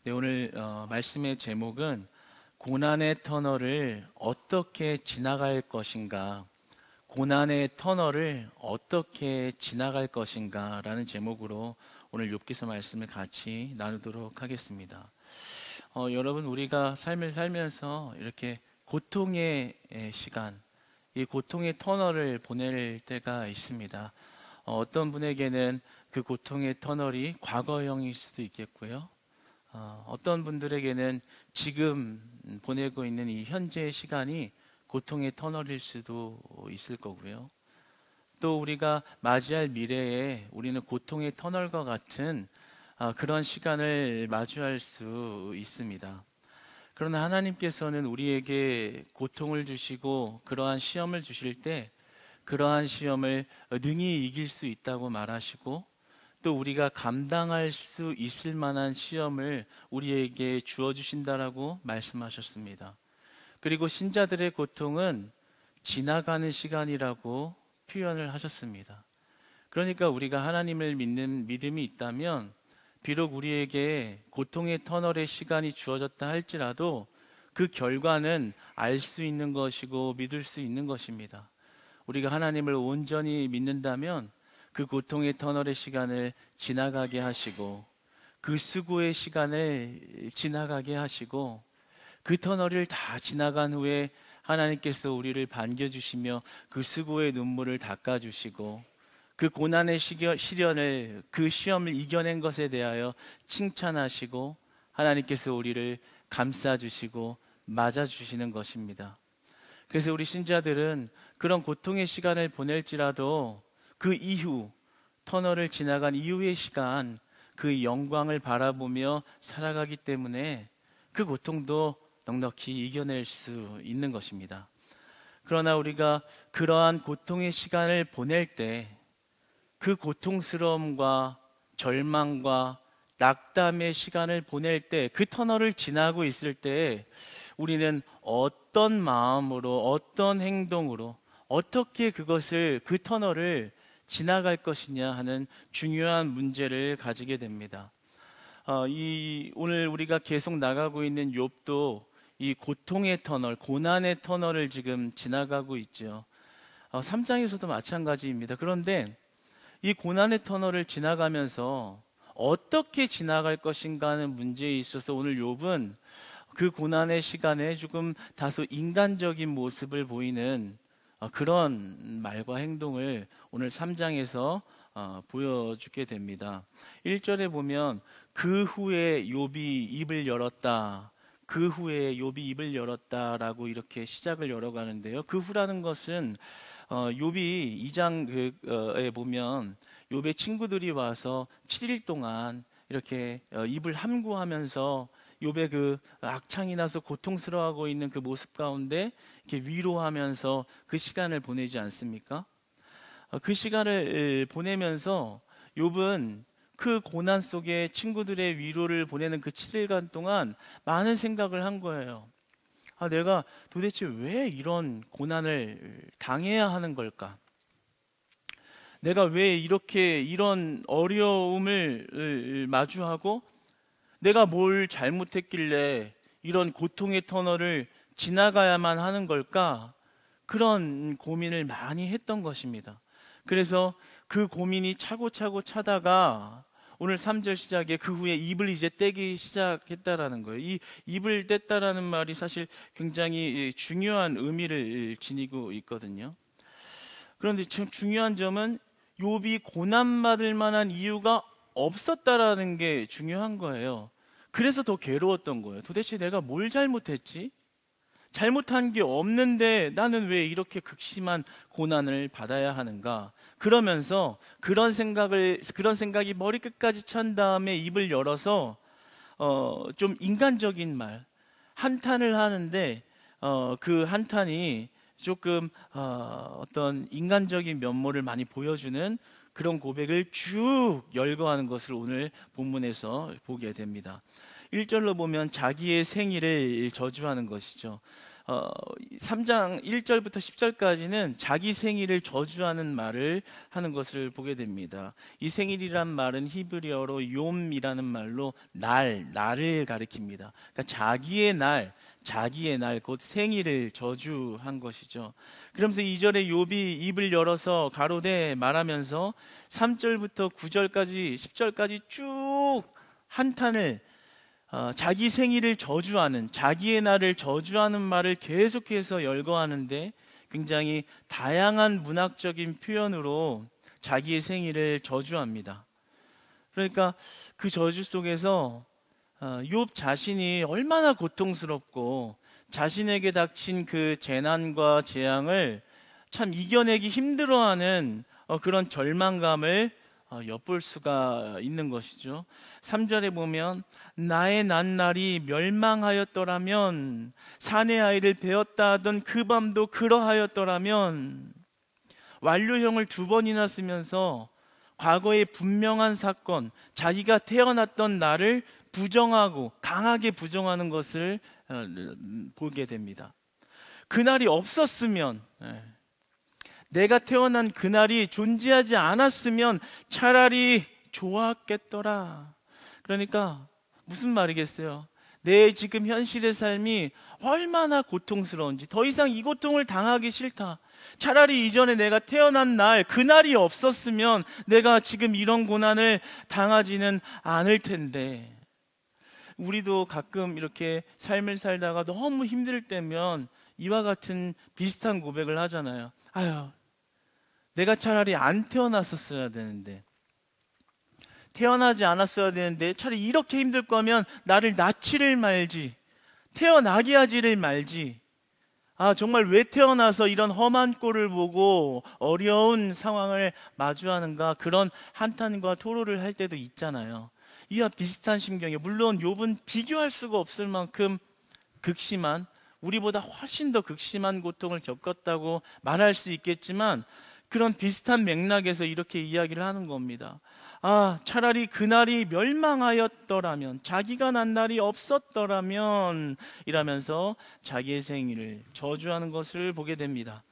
네, 오늘 말씀의 제목은 고난의 터널을 어떻게 지나갈 것인가, 고난의 터널을 어떻게 지나갈 것인가 라는 제목으로 오늘 욥기서 말씀을 같이 나누도록 하겠습니다. 여러분, 우리가 삶을 살면서 이렇게 고통의 시간, 이 고통의 터널을 보낼 때가 있습니다. 어떤 분에게는 그 고통의 터널이 과거형일 수도 있겠고요. 어떤 분들에게는 지금 보내고 있는 이 현재의 시간이 고통의 터널일 수도 있을 거고요. 또 우리가 맞이할 미래에 우리는 고통의 터널과 같은 그런 시간을 마주할 수 있습니다. 그러나 하나님께서는 우리에게 고통을 주시고 그러한 시험을 주실 때 그러한 시험을 능히 이길 수 있다고 말하시고, 또 우리가 감당할 수 있을 만한 시험을 우리에게 주어주신다라고 말씀하셨습니다. 그리고 신자들의 고통은 지나가는 시간이라고 표현을 하셨습니다. 그러니까 우리가 하나님을 믿는 믿음이 있다면 비록 우리에게 고통의 터널의 시간이 주어졌다 할지라도 그 결과는 알 수 있는 것이고 믿을 수 있는 것입니다. 우리가 하나님을 온전히 믿는다면 그 고통의 터널의 시간을 지나가게 하시고, 그 수고의 시간을 지나가게 하시고, 그 터널을 다 지나간 후에 하나님께서 우리를 반겨주시며 그 수고의 눈물을 닦아주시고, 그 고난의 시련을, 그 시험을 이겨낸 것에 대하여 칭찬하시고 하나님께서 우리를 감싸주시고 맞아주시는 것입니다. 그래서 우리 신자들은 그런 고통의 시간을 보낼지라도 그 이후, 터널을 지나간 이후의 시간, 그 영광을 바라보며 살아가기 때문에 그 고통도 넉넉히 이겨낼 수 있는 것입니다. 그러나 우리가 그러한 고통의 시간을 보낼 때 그 고통스러움과 절망과 낙담의 시간을 보낼 때, 그 터널을 지나고 있을 때 우리는 어떤 마음으로, 어떤 행동으로, 어떻게 그 터널을 지나갈 것이냐 하는 중요한 문제를 가지게 됩니다. 오늘 우리가 계속 나가고 있는 욥도 이 고통의 터널, 고난의 터널을 지금 지나가고 있죠. 3장에서도 마찬가지입니다. 그런데 이 고난의 터널을 지나가면서 어떻게 지나갈 것인가 하는 문제에 있어서 오늘 욥은 그 고난의 시간에 조금 다소 인간적인 모습을 보이는 그런 말과 행동을 오늘 3장에서 보여주게 됩니다. 1절에 보면 그 후에 욥이 입을 열었다. 그 후에 욥이 입을 열었다라고 이렇게 시작을 열어가는데요. 그 후라는 것은 욥이 2장에 보면 욥의 친구들이 와서 7일 동안 이렇게 입을 함구하면서 욥의 그 악창이 나서 고통스러워하고 있는 그 모습 가운데 이렇게 위로하면서 그 시간을 보내지 않습니까? 그 시간을 보내면서 욥은 그 고난 속에 친구들의 위로를 보내는 그 7일간 동안 많은 생각을 한 거예요. 내가 도대체 왜 이런 고난을 당해야 하는 걸까? 내가 왜 이런 어려움을 마주하고, 내가 뭘 잘못했길래 이런 고통의 터널을 지나가야만 하는 걸까? 그런 고민을 많이 했던 것입니다. 그래서 그 고민이 차고차고 차다가 오늘 3절 시작에 그 후에 입을 이제 떼기 시작했다라는 거예요. 이 입을 뗐다라는 말이 사실 굉장히 중요한 의미를 지니고 있거든요. 그런데 참 중요한 점은 욥이 고난받을 만한 이유가 없었다라는 게 중요한 거예요. 그래서 더 괴로웠던 거예요. 도대체 내가 뭘 잘못했지? 잘못한 게 없는데 나는 왜 이렇게 극심한 고난을 받아야 하는가? 그러면서 그런 생각이 머리끝까지 찬 다음에 입을 열어서 좀 인간적인 말, 한탄을 하는데 그 한탄이 조금 어떤 인간적인 면모를 많이 보여주는 그런 고백을 쭉 열거하는 것을 오늘 본문에서 보게 됩니다. 1절로 보면 자기의 생일을 저주하는 것이죠. 3장 1절부터 10절까지는 자기 생일을 저주하는 말을 하는 것을 보게 됩니다. 이 생일이란 말은 히브리어로 욤이라는 말로 날을 가리킵니다. 그러니까 자기의 날, 곧 생일을 저주한 것이죠. 그러면서 2절에 욥이 입을 열어서 가로되 말하면서 3절부터 9절까지 10절까지 쭉 한탄을 자기 생일을 저주하는, 자기의 날을 저주하는 말을 계속해서 열거하는데 굉장히 다양한 문학적인 표현으로 자기의 생일을 저주합니다. 그러니까 그 저주 속에서 욥 자신이 얼마나 고통스럽고 자신에게 닥친 그 재난과 재앙을 참 이겨내기 힘들어하는 그런 절망감을 엿볼 수가 있는 것이죠. 3절에 보면 나의 난날이 멸망하였더라면, 사내 아이를 베었다 하던 그 밤도 그러하였더라면, 완료형을 2번이나 쓰면서 과거의 분명한 사건, 자기가 태어났던 날을 부정하고 강하게 부정하는 것을 보게 됩니다. 그날이 없었으면, 내가 태어난 그날이 존재하지 않았으면 차라리 좋았겠더라. 그러니까 무슨 말이겠어요? 내 지금 현실의 삶이 얼마나 고통스러운지, 더 이상 이 고통을 당하기 싫다. 차라리 이전에 내가 태어난 날, 그날이 없었으면 내가 지금 이런 고난을 당하지는 않을 텐데. 우리도 가끔 이렇게 삶을 살다가 너무 힘들 때면 이와 같은 비슷한 고백을 하잖아요. 아유, 내가 차라리 안 태어났었어야 되는데, 태어나지 않았어야 되는데, 차라리 이렇게 힘들 거면 나를 낳지를 말지, 태어나게 하지를 말지. 정말 왜 태어나서 이런 험한 꼴을 보고 어려운 상황을 마주하는가, 그런 한탄과 토로를 할 때도 있잖아요. 이와 비슷한 심경이에요. 물론 욥은 비교할 수가 없을 만큼 극심한, 우리보다 훨씬 더 극심한 고통을 겪었다고 말할 수 있겠지만, 그런 비슷한 맥락에서 이렇게 이야기를 하는 겁니다. 차라리 그날이 멸망하였더라면, 자기가 난 날이 없었더라면 이라면서 자기의 생일을 저주하는 것을 보게 됩니다.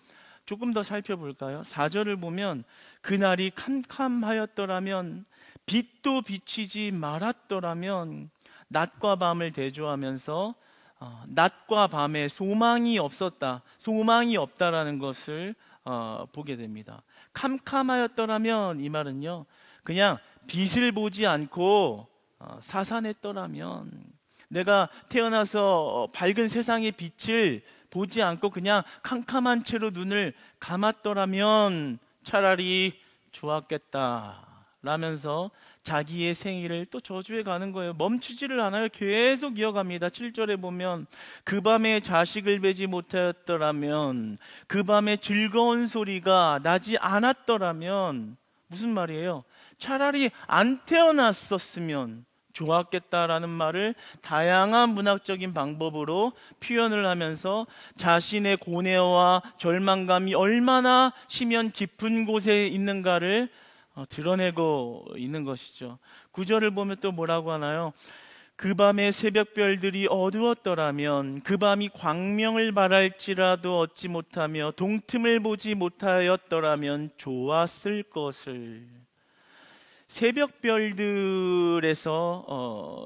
조금 더 살펴볼까요? 4절을 보면 그날이 캄캄하였더라면, 빛도 비치지 말았더라면, 낮과 밤을 대조하면서 낮과 밤에 소망이 없었다, 소망이 없다라는 것을 보게 됩니다. 캄캄하였더라면, 이 말은요, 그냥 빛을 보지 않고 사산했더라면, 내가 태어나서 밝은 세상의 빛을 보지 않고 그냥 캄캄한 채로 눈을 감았더라면 차라리 좋았겠다 라면서 자기의 생일을 또 저주해 가는 거예요. 멈추지를 않아요. 계속 이어갑니다. 7절에 보면 그 밤에 자식을 뵈지 못하였더라면, 그 밤에 즐거운 소리가 나지 않았더라면, 무슨 말이에요? 차라리 안 태어났었으면 좋았겠다라는 말을 다양한 문학적인 방법으로 표현을 하면서 자신의 고뇌와 절망감이 얼마나 심연 깊은 곳에 있는가를 드러내고 있는 것이죠. 9절을 보면 또 뭐라고 하나요? 그 밤에 새벽별들이 어두웠더라면, 그 밤이 광명을 발할지라도 얻지 못하며 동틈을 보지 못하였더라면 좋았을 것을. 새벽별들에서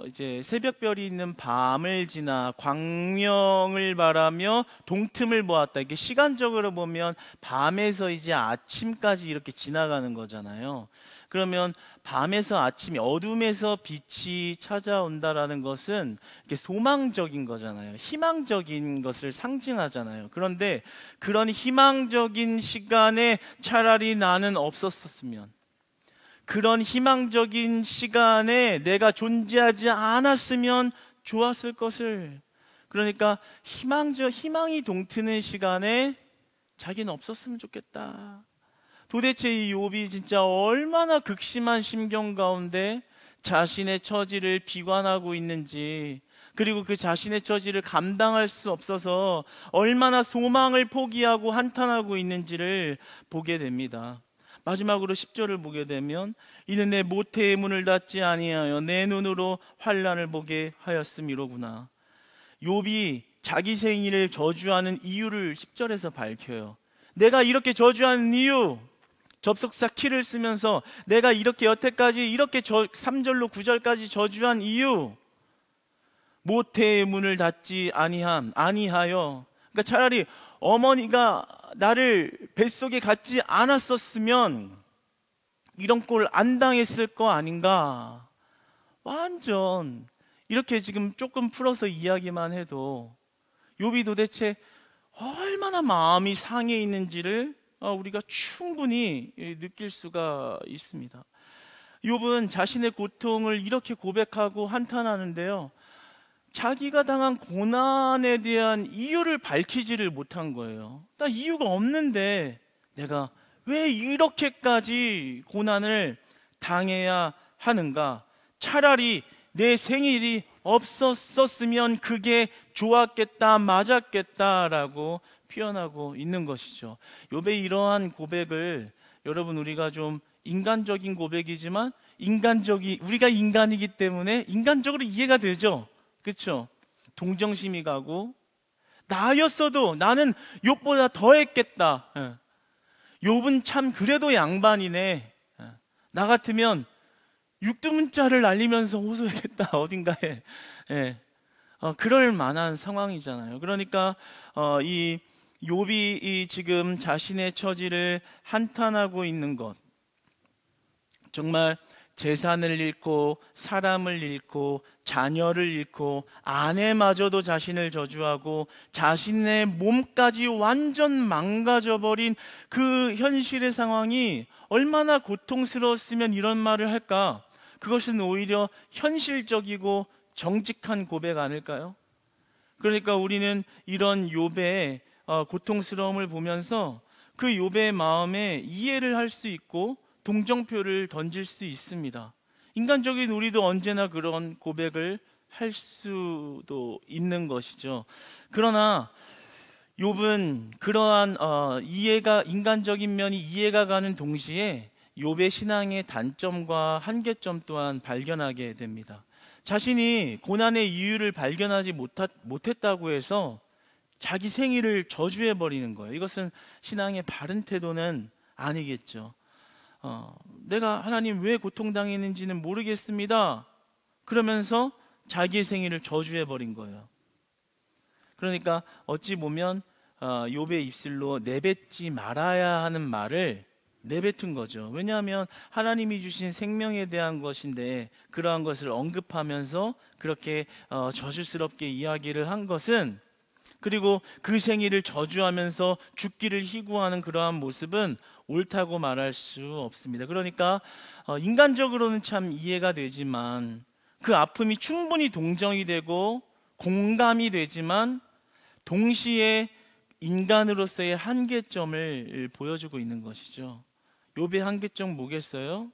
이제 새벽별이 있는 밤을 지나 광명을 바라며 동틈을 보았다. 이게 시간적으로 보면 밤에서 이제 아침까지 이렇게 지나가는 거잖아요. 그러면 밤에서 아침이, 어둠에서 빛이 찾아온다라는 것은 이렇게 소망적인 거잖아요. 희망적인 것을 상징하잖아요. 그런데 그런 희망적인 시간에 차라리 나는 없었으면, 그런 희망적인 시간에 내가 존재하지 않았으면 좋았을 것을. 그러니까 희망이 동트는 시간에 자기는 없었으면 좋겠다. 도대체 이 욥이 진짜 얼마나 극심한 심경 가운데 자신의 처지를 비관하고 있는지, 그리고 그 자신의 처지를 감당할 수 없어서 얼마나 소망을 포기하고 한탄하고 있는지를 보게 됩니다. 마지막으로 10절을 보게 되면 이는 내 모태의 문을 닫지 아니하여 내 눈으로 환난을 보게 하였음이로구나. 욥이 자기 생일을 저주하는 이유를 10절에서 밝혀요. 내가 이렇게 저주하는 이유, 접속사 키를 쓰면서 내가 이렇게 여태까지 이렇게 3절로 9절까지 저주한 이유, 모태의 문을 닫지 아니하여. 그러니까 차라리 어머니가 나를 뱃속에 갖지 않았었으면 이런 꼴 안 당했을 거 아닌가. 완전 이렇게 지금 조금 풀어서 이야기만 해도 욥이 도대체 얼마나 마음이 상해 있는지를 우리가 충분히 느낄 수가 있습니다. 욥은 자신의 고통을 이렇게 고백하고 한탄하는데요, 자기가 당한 고난에 대한 이유를 밝히지를 못한 거예요. 나 이유가 없는데 내가 왜 이렇게까지 고난을 당해야 하는가? 차라리 내 생일이 없었으면 그게 좋았겠다, 맞았겠다라고 표현하고 있는 것이죠. 욥의 이러한 고백을 여러분, 우리가 좀 인간적인 고백이지만 우리가 인간이기 때문에 인간적으로 이해가 되죠. 그렇죠? 동정심이 가고, 나였어도 나는 욥보다 더 했겠다. 욥은 참 그래도 양반이네. 나 같으면 육두문자를 날리면서 호소했겠다, 어딘가에. 그럴 만한 상황이잖아요. 그러니까 이 욥이 이 지금 자신의 처지를 한탄하고 있는 것, 정말 재산을 잃고 사람을 잃고 자녀를 잃고 아내마저도 자신을 저주하고 자신의 몸까지 완전 망가져버린 그 현실의 상황이 얼마나 고통스러웠으면 이런 말을 할까? 그것은 오히려 현실적이고 정직한 고백 아닐까요? 그러니까 우리는 이런 욥의 고통스러움을 보면서 그 욥의 마음에 이해를 할 수 있고 동정표를 던질 수 있습니다. 인간적인 우리도 언제나 그런 고백을 할 수도 있는 것이죠. 그러나 욥은 그러한 인간적인 면이 이해가 가는 동시에 욥의 신앙의 단점과 한계점 또한 발견하게 됩니다. 자신이 고난의 이유를 발견하지 못했다고 해서 자기 생일을 저주해버리는 거예요. 이것은 신앙의 바른 태도는 아니겠죠. 내가 하나님 왜 고통당했는지는 모르겠습니다. 그러면서 자기의 생일을 저주해버린 거예요. 그러니까 어찌 보면 욥의 입술로 내뱉지 말아야 하는 말을 내뱉은 거죠. 왜냐하면 하나님이 주신 생명에 대한 것인데 그러한 것을 언급하면서 그렇게 저주스럽게 이야기를 한 것은, 그리고 그 생일을 저주하면서 죽기를 희구하는 그러한 모습은 옳다고 말할 수 없습니다. 그러니까 인간적으로는 참 이해가 되지만, 그 아픔이 충분히 동정이 되고 공감이 되지만 동시에 인간으로서의 한계점을 보여주고 있는 것이죠. 욥의 한계점 뭐겠어요?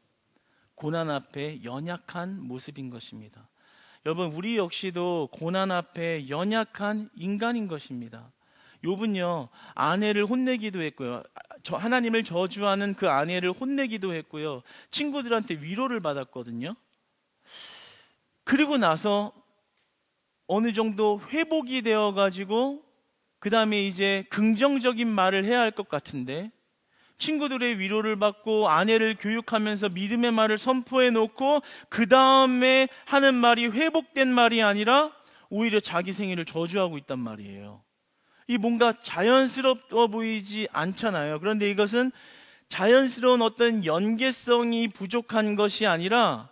고난 앞에 연약한 모습인 것입니다. 여러분, 우리 역시도 고난 앞에 연약한 인간인 것입니다. 욥은요, 아내를 혼내기도 했고요, 하나님을 저주하는 그 아내를 혼내기도 했고요, 친구들한테 위로를 받았거든요. 그리고 나서 어느 정도 회복이 되어가지고 그 다음에 이제 긍정적인 말을 해야 할 것 같은데, 친구들의 위로를 받고 아내를 교육하면서 믿음의 말을 선포해 놓고 그 다음에 하는 말이 회복된 말이 아니라 오히려 자기 생일을 저주하고 있단 말이에요. 이 뭔가 자연스러워 보이지 않잖아요. 그런데 이것은 자연스러운 어떤 연계성이 부족한 것이 아니라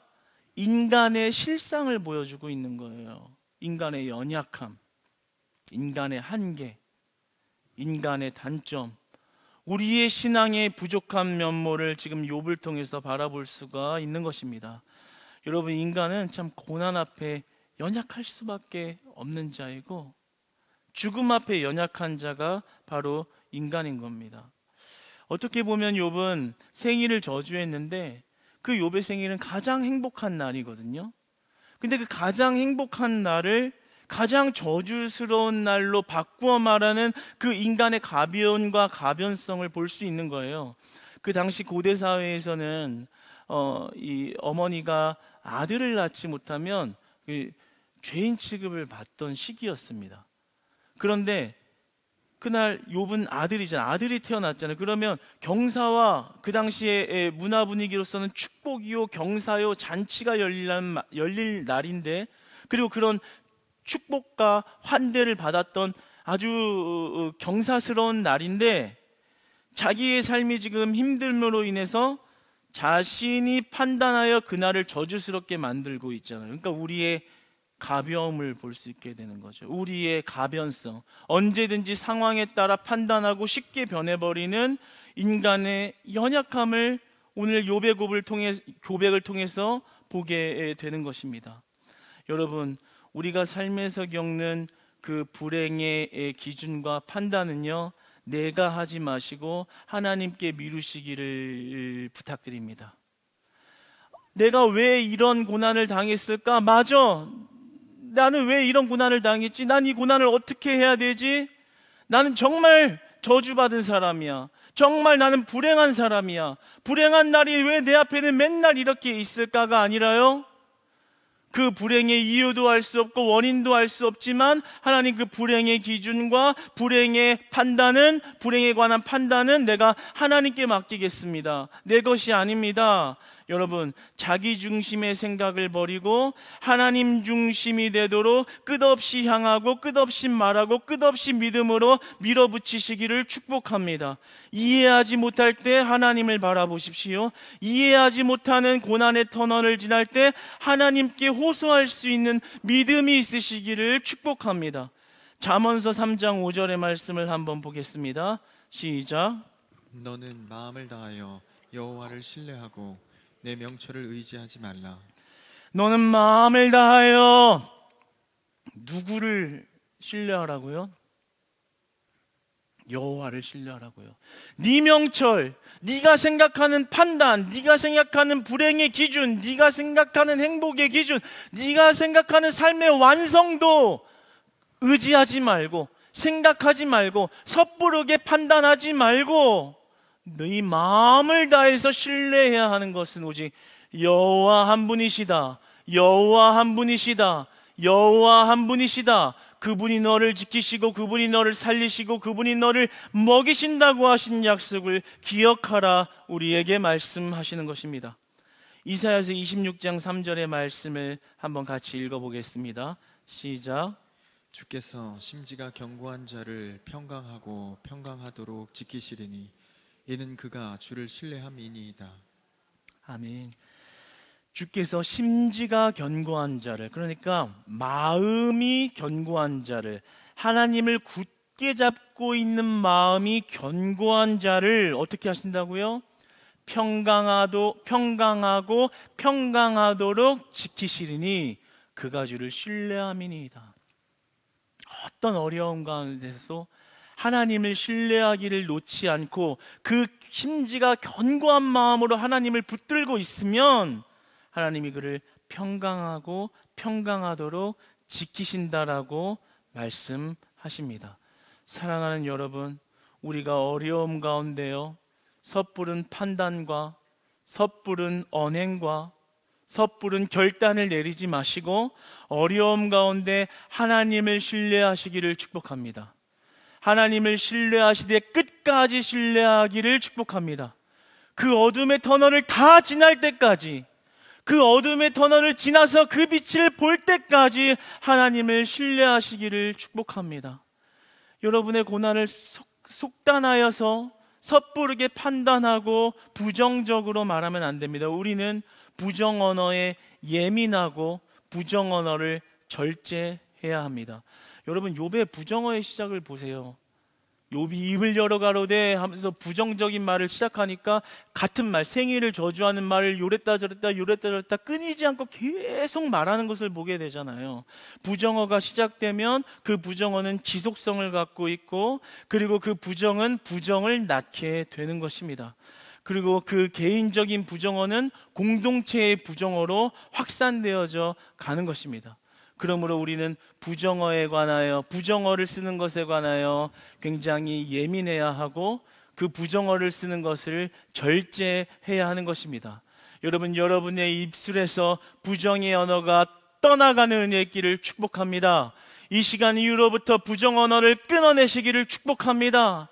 인간의 실상을 보여주고 있는 거예요. 인간의 연약함, 인간의 한계, 인간의 단점, 우리의 신앙의 부족한 면모를 지금 욥을 통해서 바라볼 수가 있는 것입니다. 여러분, 인간은 참 고난 앞에 연약할 수밖에 없는 자이고 죽음 앞에 연약한 자가 바로 인간인 겁니다. 어떻게 보면 욥은 생일을 저주했는데 그 욥의 생일은 가장 행복한 날이거든요. 근데 그 가장 행복한 날을 가장 저주스러운 날로 바꾸어 말하는 그 인간의 가변과 가변성을 볼 수 있는 거예요. 그 당시 고대 사회에서는 이 어머니가 아들을 낳지 못하면 그 죄인 취급을 받던 시기였습니다. 그런데 그날 욥은 아들이 태어났잖아요. 그러면 경사와 그 당시의 문화 분위기로서는 축복이요 경사요 잔치가 열릴 날인데, 그리고 그런 축복과 환대를 받았던 아주 경사스러운 날인데, 자기의 삶이 지금 힘듦으로 인해서 자신이 판단하여 그날을 저주스럽게 만들고 있잖아요. 그러니까 우리의 가벼움을 볼 수 있게 되는 거죠. 우리의 가변성, 언제든지 상황에 따라 판단하고 쉽게 변해버리는 인간의 연약함을 오늘 욥의 고백을 통해서 보게 되는 것입니다. 여러분, 우리가 삶에서 겪는 그 불행의 기준과 판단은요, 내가 하지 마시고 하나님께 미루시기를 부탁드립니다. 내가 왜 이런 고난을 당했을까? 맞아, 나는 왜 이런 고난을 당했지? 난 이 고난을 어떻게 해야 되지? 나는 정말 저주받은 사람이야. 정말 나는 불행한 사람이야. 불행한 날이 왜 내 앞에는 맨날 이렇게 있을까가 아니라요, 그 불행의 이유도 알 수 없고 원인도 알 수 없지만 하나님 그 불행의 기준과 불행에 관한 판단은 내가 하나님께 맡기겠습니다. 내 것이 아닙니다. 여러분, 자기 중심의 생각을 버리고 하나님 중심이 되도록 끝없이 향하고 끝없이 말하고 끝없이 믿음으로 밀어붙이시기를 축복합니다. 이해하지 못할 때 하나님을 바라보십시오. 이해하지 못하는 고난의 터널을 지날 때 하나님께 호소할 수 있는 믿음이 있으시기를 축복합니다. 잠언서 3장 5절의 말씀을 한번 보겠습니다. 시작. 너는 마음을 다하여 여호와를 신뢰하고 내 명철을 의지하지 말라. 너는 마음을 다하여 누구를 신뢰하라고요? 여호와를 신뢰하라고요. 네 명철, 네가 생각하는 판단, 네가 생각하는 불행의 기준, 네가 생각하는 행복의 기준, 네가 생각하는 삶의 완성도 의지하지 말고, 생각하지 말고, 섣부르게 판단하지 말고, 너희 마음을 다해서 신뢰해야 하는 것은 오직 여호와 한 분이시다. 여호와 한 분이시다. 여호와 한 분이시다. 그분이 너를 지키시고 그분이 너를 살리시고 그분이 너를 먹이신다고 하신 약속을 기억하라, 우리에게 말씀하시는 것입니다. 이사야서 26장 3절의 말씀을 한번 같이 읽어보겠습니다. 시작. 주께서 심지가 견고한 자를 평강하고 평강하도록 지키시리니 이는 그가 주를 신뢰함이니이다. 아멘. 주께서 심지가 견고한 자를, 그러니까 마음이 견고한 자를, 하나님을 굳게 잡고 있는 마음이 견고한 자를 어떻게 하신다고요? 평강하고 평강하도록 지키시리니 그가 주를 신뢰함이니이다. 어떤 어려움 가운데서 하나님을 신뢰하기를 놓지 않고 그 심지가 견고한 마음으로 하나님을 붙들고 있으면 하나님이 그를 평강하고 평강하도록 지키신다라고 말씀하십니다. 사랑하는 여러분, 우리가 어려움 가운데요, 섣부른 판단과 섣부른 언행과 섣부른 결단을 내리지 마시고 어려움 가운데 하나님을 신뢰하시기를 축복합니다. 하나님을 신뢰하시되 끝까지 신뢰하기를 축복합니다. 그 어둠의 터널을 다 지날 때까지, 그 어둠의 터널을 지나서 그 빛을 볼 때까지 하나님을 신뢰하시기를 축복합니다. 여러분의 고난을 속단하여서 섣부르게 판단하고 부정적으로 말하면 안 됩니다. 우리는 부정 언어에 예민하고 부정 언어를 절제해야 합니다. 여러분, 욥의 부정어의 시작을 보세요. 욥이 입을 열어 가로되 하면서 부정적인 말을 시작하니까 같은 말, 생일을 저주하는 말을 요랬다 저랬다 끊이지 않고 계속 말하는 것을 보게 되잖아요. 부정어가 시작되면 그 부정어는 지속성을 갖고 있고, 그리고 그 부정은 부정을 낳게 되는 것입니다. 그리고 그 개인적인 부정어는 공동체의 부정어로 확산되어져 가는 것입니다. 그러므로 우리는 부정어에 관하여, 부정어를 쓰는 것에 관하여 굉장히 예민해야 하고 그 부정어를 쓰는 것을 절제해야 하는 것입니다. 여러분, 여러분의 입술에서 부정의 언어가 떠나가는 은혜의 길을 축복합니다. 이 시간 이후로부터 부정 언어를 끊어내시기를 축복합니다.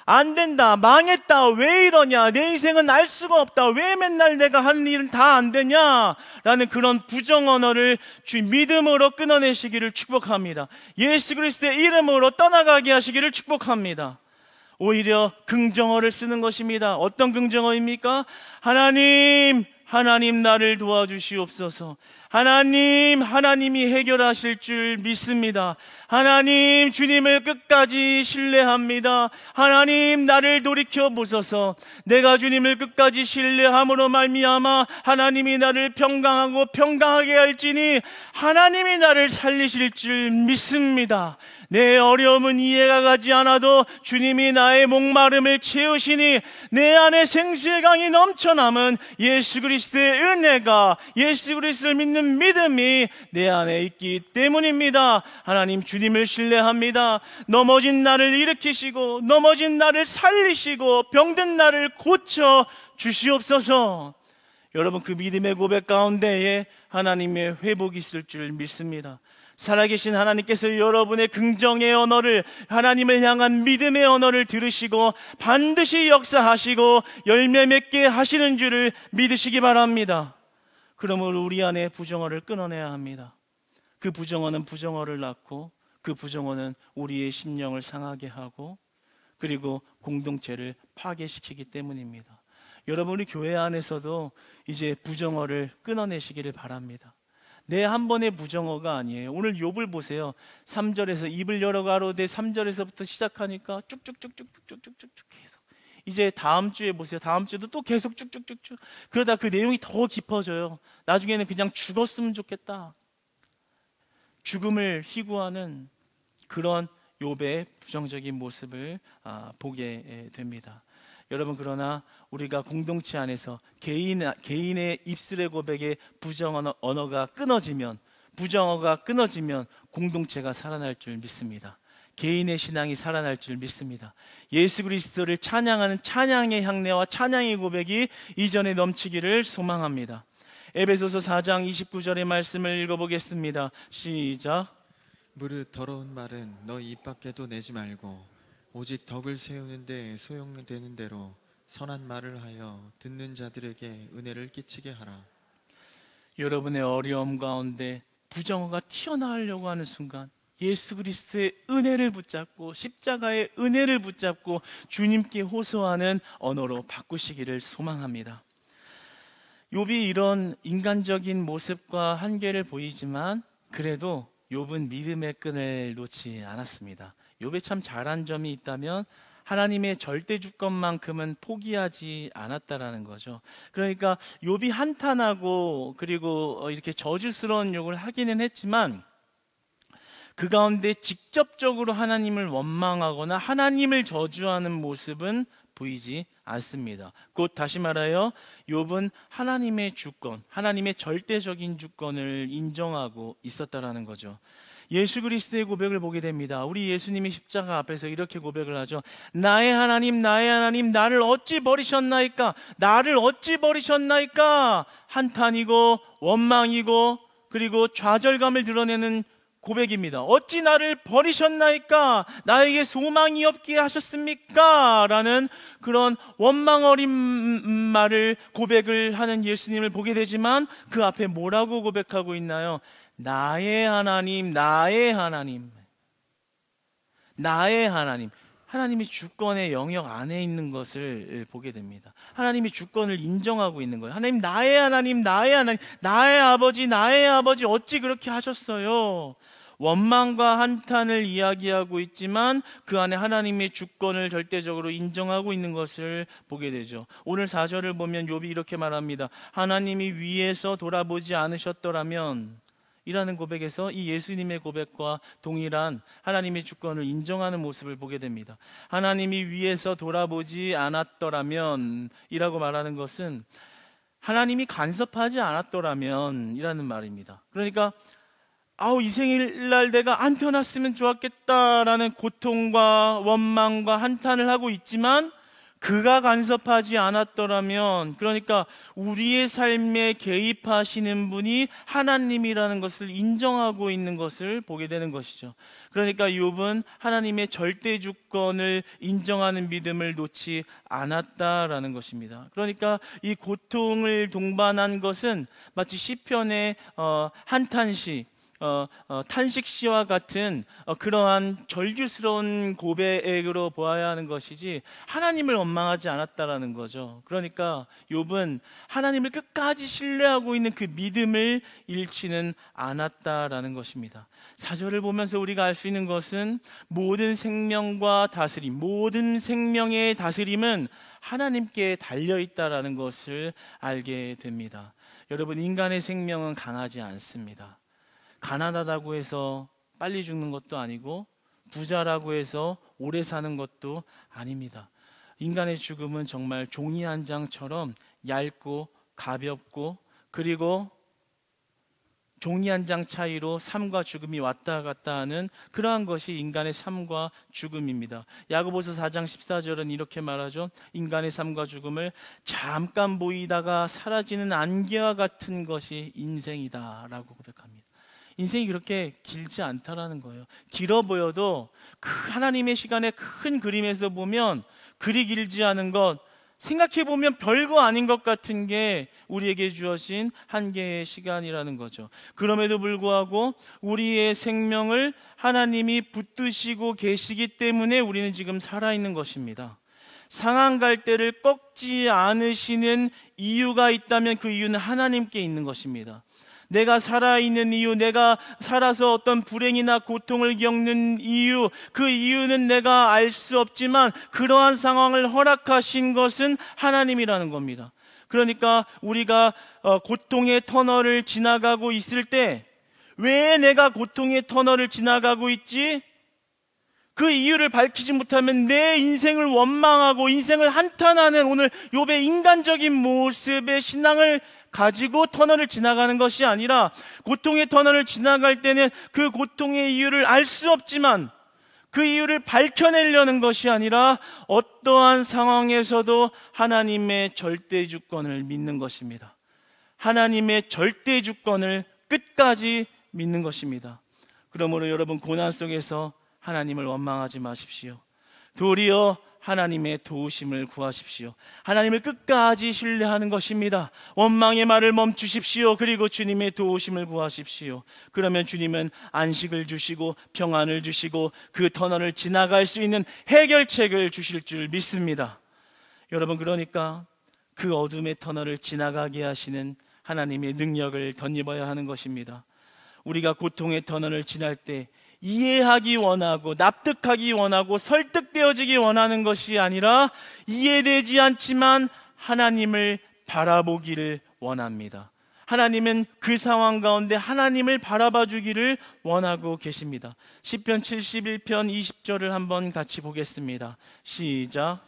안 된다, 망했다, 왜 이러냐, 내 인생은 알 수가 없다, 왜 맨날 내가 하는 일은 다 안 되냐 라는 그런 부정 언어를 주 믿음으로 끊어내시기를 축복합니다. 예수 그리스도의 이름으로 떠나가게 하시기를 축복합니다. 오히려 긍정어를 쓰는 것입니다. 어떤 긍정어입니까? 하나님 나를 도와주시옵소서. 하나님이 해결하실 줄 믿습니다. 하나님, 주님을 끝까지 신뢰합니다. 하나님, 나를 돌이켜 보소서. 내가 주님을 끝까지 신뢰함으로 말미암아 하나님이 나를 평강하게 할지니 하나님이 나를 살리실 줄 믿습니다. 내 어려움은 이해가 가지 않아도 주님이 나의 목마름을 채우시니 내 안에 생수의 강이 넘쳐남은 예수 그리스도의 은혜가, 예수 그리스도를 믿는 믿음이 내 안에 있기 때문입니다. 하나님, 주님을 신뢰합니다. 넘어진 나를 일으키시고 넘어진 나를 살리시고 병든 나를 고쳐 주시옵소서. 여러분, 그 믿음의 고백 가운데에 하나님의 회복이 있을 줄 믿습니다. 살아계신 하나님께서 여러분의 긍정의 언어를, 하나님을 향한 믿음의 언어를 들으시고 반드시 역사하시고 열매 맺게 하시는 줄을 믿으시기 바랍니다. 그러므로 우리 안에 부정어를 끊어내야 합니다. 그 부정어는 부정어를 낳고, 그 부정어는 우리의 심령을 상하게 하고, 그리고 공동체를 파괴시키기 때문입니다. 여러분, 우리 교회 안에서도 이제 부정어를 끊어내시기를 바랍니다. 내 한 번의 부정어가 아니에요. 오늘 욥을 보세요. 3절에서 입을 열어 가로되 3절에서부터 시작하니까 쭉쭉쭉쭉쭉쭉쭉 계속. 이제 다음 주에 보세요. 다음 주에도 또 계속 쭉쭉쭉쭉. 그러다 그 내용이 더 깊어져요. 나중에는 그냥 죽었으면 좋겠다. 죽음을 희구하는 그런 욥의 부정적인 모습을 보게 됩니다. 여러분, 그러나 우리가 공동체 안에서 개인의 입술의 고백에 부정어가 끊어지면, 부정어가 끊어지면 공동체가 살아날 줄 믿습니다. 개인의 신앙이 살아날 줄 믿습니다. 예수 그리스도를 찬양하는 찬양의 향내와 찬양의 고백이 이전에 넘치기를 소망합니다. 에베소서 4장 29절의 말씀을 읽어보겠습니다. 시작. 무릇 더러운 말은 너 입 밖에도 내지 말고 오직 덕을 세우는데 소용되는 대로 선한 말을 하여 듣는 자들에게 은혜를 끼치게 하라. 여러분의 어려움 가운데 부정어가 튀어나오려고 하는 순간 예수 그리스도의 은혜를 붙잡고 십자가의 은혜를 붙잡고 주님께 호소하는 언어로 바꾸시기를 소망합니다. 욥이 이런 인간적인 모습과 한계를 보이지만 그래도 욥은 믿음의 끈을 놓지 않았습니다. 욥에 참 잘한 점이 있다면 하나님의 절대 주권만큼은 포기하지 않았다라는 거죠. 그러니까 욥이 한탄하고 그리고 이렇게 저주스러운 욕을 하기는 했지만 그 가운데 직접적으로 하나님을 원망하거나 하나님을 저주하는 모습은 보이지 않습니다. 곧 다시 말하여 욥은 하나님의 주권, 하나님의 절대적인 주권을 인정하고 있었다라는 거죠. 예수 그리스도의 고백을 보게 됩니다. 우리 예수님이 십자가 앞에서 이렇게 고백을 하죠. 나의 하나님, 나를 어찌 버리셨나이까? 나를 어찌 버리셨나이까? 한탄이고 원망이고 그리고 좌절감을 드러내는 고백입니다. 어찌 나를 버리셨나이까? 나에게 소망이 없게 하셨습니까? 라는 그런 원망 어린 말을 고백을 하는 예수님을 보게 되지만 그 앞에 뭐라고 고백하고 있나요? 나의 하나님, 나의 하나님. 하나님이 주권의 영역 안에 있는 것을 보게 됩니다. 하나님이 주권을 인정하고 있는 거예요. 하나님, 나의 하나님, 나의 아버지 어찌 그렇게 하셨어요? 원망과 한탄을 이야기하고 있지만 그 안에 하나님의 주권을 절대적으로 인정하고 있는 것을 보게 되죠. 오늘 4절을 보면 욥이 이렇게 말합니다. 하나님이 위에서 돌아보지 않으셨더라면, 이라는 고백에서 이 예수님의 고백과 동일한 하나님의 주권을 인정하는 모습을 보게 됩니다. 하나님이 위에서 돌아보지 않았더라면 이라고 말하는 것은 하나님이 간섭하지 않았더라면 이라는 말입니다. 그러니까 이 생일날 내가 안 태어났으면 좋았겠다라는 고통과 원망과 한탄을 하고 있지만 그가 간섭하지 않았더라면, 그러니까 우리의 삶에 개입하시는 분이 하나님이라는 것을 인정하고 있는 것을 보게 되는 것이죠. 그러니까 욥은 하나님의 절대 주권을 인정하는 믿음을 놓지 않았다라는 것입니다. 그러니까 이 고통을 동반한 것은 마치 시편의 한탄시, 탄식시와 같은 그러한 절규스러운 고백으로 보아야 하는 것이지 하나님을 원망하지 않았다라는 거죠. 그러니까 욥은 하나님을 끝까지 신뢰하고 있는 그 믿음을 잃지는 않았다라는 것입니다. 4절을 보면서 우리가 알 수 있는 것은 모든 생명과 다스림, 모든 생명의 다스림은 하나님께 달려있다라는 것을 알게 됩니다. 여러분, 인간의 생명은 강하지 않습니다. 가난하다고 해서 빨리 죽는 것도 아니고 부자라고 해서 오래 사는 것도 아닙니다. 인간의 죽음은 정말 종이 한 장처럼 얇고 가볍고, 그리고 종이 한 장 차이로 삶과 죽음이 왔다 갔다 하는 그러한 것이 인간의 삶과 죽음입니다. 야고보서 4장 14절은 이렇게 말하죠. 인간의 삶과 죽음을 잠깐 보이다가 사라지는 안개와 같은 것이 인생이다 라고 고백합니다. 인생이 그렇게 길지 않다라는 거예요. 길어 보여도 그 하나님의 시간의 큰 그림에서 보면 그리 길지 않은 것, 생각해보면 별거 아닌 것 같은 게 우리에게 주어진 한 개의 시간이라는 거죠. 그럼에도 불구하고 우리의 생명을 하나님이 붙드시고 계시기 때문에 우리는 지금 살아있는 것입니다. 상한 갈대를 꺾지 않으시는 이유가 있다면 그 이유는 하나님께 있는 것입니다. 내가 살아있는 이유, 내가 살아서 어떤 불행이나 고통을 겪는 이유, 그 이유는 내가 알 수 없지만 그러한 상황을 허락하신 것은 하나님이라는 겁니다. 그러니까 우리가 고통의 터널을 지나가고 있을 때 왜 내가 고통의 터널을 지나가고 있지? 그 이유를 밝히지 못하면 내 인생을 원망하고 인생을 한탄하는 오늘 욥의 인간적인 모습의 신앙을 가지고 터널을 지나가는 것이 아니라, 고통의 터널을 지나갈 때는 그 고통의 이유를 알 수 없지만 그 이유를 밝혀내려는 것이 아니라 어떠한 상황에서도 하나님의 절대 주권을 믿는 것입니다. 하나님의 절대 주권을 끝까지 믿는 것입니다. 그러므로 여러분, 고난 속에서 하나님을 원망하지 마십시오. 도리어 하나님의 도우심을 구하십시오. 하나님을 끝까지 신뢰하는 것입니다. 원망의 말을 멈추십시오. 그리고 주님의 도우심을 구하십시오. 그러면 주님은 안식을 주시고 평안을 주시고 그 터널을 지나갈 수 있는 해결책을 주실 줄 믿습니다. 여러분, 그러니까 그 어둠의 터널을 지나가게 하시는 하나님의 능력을 덧입어야 하는 것입니다. 우리가 고통의 터널을 지날 때 이해하기 원하고 납득하기 원하고 설득되어지기 원하는 것이 아니라 이해되지 않지만 하나님을 바라보기를 원합니다. 하나님은 그 상황 가운데 하나님을 바라봐 주기를 원하고 계십니다. 시편 71편 20절을 한번 같이 보겠습니다. 시작.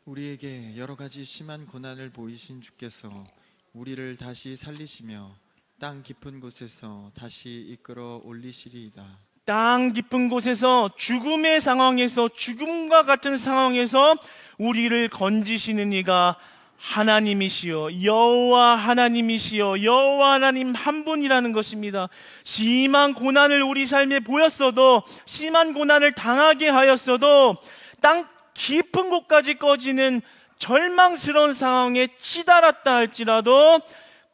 우리에게 여러 가지 심한 고난을 보이신 주께서 우리를 다시 살리시며 땅 깊은 곳에서 다시 이끌어 올리시리이다. 땅 깊은 곳에서, 죽음의 상황에서, 죽음과 같은 상황에서 우리를 건지시는 이가 하나님이시여, 여호와 하나님이시여, 여호와 하나님 한 분이라는 것입니다. 심한 고난을 우리 삶에 보였어도, 심한 고난을 당하게 하였어도, 땅 깊은 곳까지 꺼지는 절망스러운 상황에 치달았다 할지라도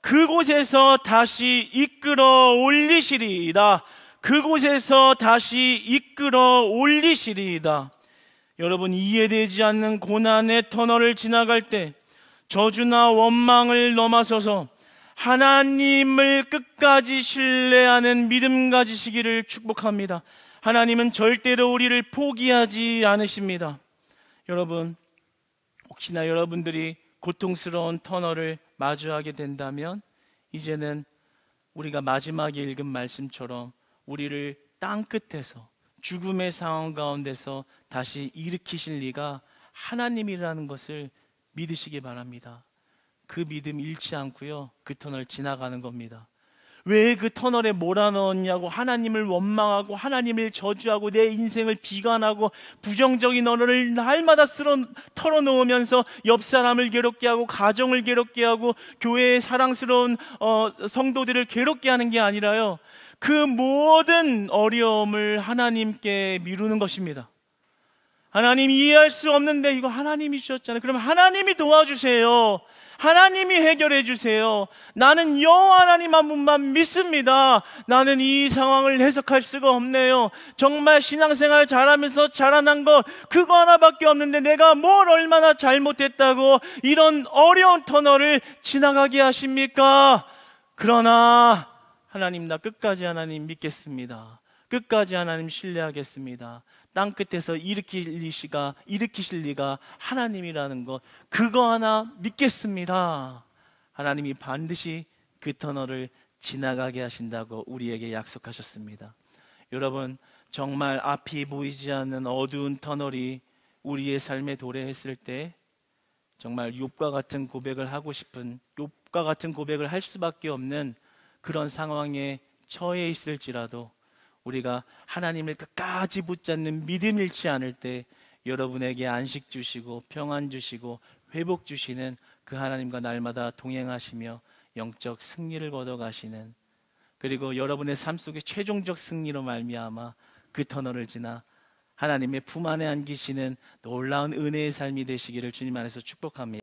그곳에서 다시 이끌어 올리시리이다. 그곳에서 다시 이끌어 올리시리이다. 여러분, 이해되지 않는 고난의 터널을 지나갈 때 저주나 원망을 넘어서서 하나님을 끝까지 신뢰하는 믿음 가지시기를 축복합니다. 하나님은 절대로 우리를 포기하지 않으십니다. 여러분, 혹시나 여러분들이 고통스러운 터널을 마주하게 된다면 이제는 우리가 마지막에 읽은 말씀처럼 우리를 땅 끝에서, 죽음의 상황 가운데서 다시 일으키실 리가 하나님이라는 것을 믿으시기 바랍니다. 그 믿음 잃지 않고요, 그 터널 지나가는 겁니다. 왜 그 터널에 몰아넣었냐고 하나님을 원망하고 하나님을 저주하고 내 인생을 비관하고 부정적인 언어를 날마다 털어놓으면서 옆 사람을 괴롭게 하고 가정을 괴롭게 하고 교회의 사랑스러운 성도들을 괴롭게 하는 게 아니라요, 그 모든 어려움을 하나님께 미루는 것입니다. 하나님 이해할 수 없는데 이거 하나님이 주셨잖아요. 그러면 하나님이 도와주세요. 하나님이 해결해 주세요. 나는 여호와 하나님 한 분만 믿습니다. 나는 이 상황을 해석할 수가 없네요. 정말 신앙생활 잘하면서 자라난 거 그거 하나밖에 없는데 내가 뭘 얼마나 잘못했다고 이런 어려운 터널을 지나가게 하십니까? 그러나 하나님, 나 끝까지 하나님 믿겠습니다. 끝까지 하나님 신뢰하겠습니다. 땅끝에서 일으키실 리가 하나님이라는 것, 그거 하나 믿겠습니다. 하나님이 반드시 그 터널을 지나가게 하신다고 우리에게 약속하셨습니다. 여러분, 정말 앞이 보이지 않는 어두운 터널이 우리의 삶에 도래했을 때 정말 욥과 같은 고백을 하고 싶은, 욥과 같은 고백을 할 수밖에 없는 그런 상황에 처해 있을지라도 우리가 하나님을 끝까지 붙잡는 믿음 잃지 않을 때 여러분에게 안식 주시고 평안 주시고 회복 주시는 그 하나님과 날마다 동행하시며 영적 승리를 거둬가시는, 그리고 여러분의 삶 속에 최종적 승리로 말미암아 그 터널을 지나 하나님의 품 안에 안기시는 놀라운 은혜의 삶이 되시기를 주님 안에서 축복합니다.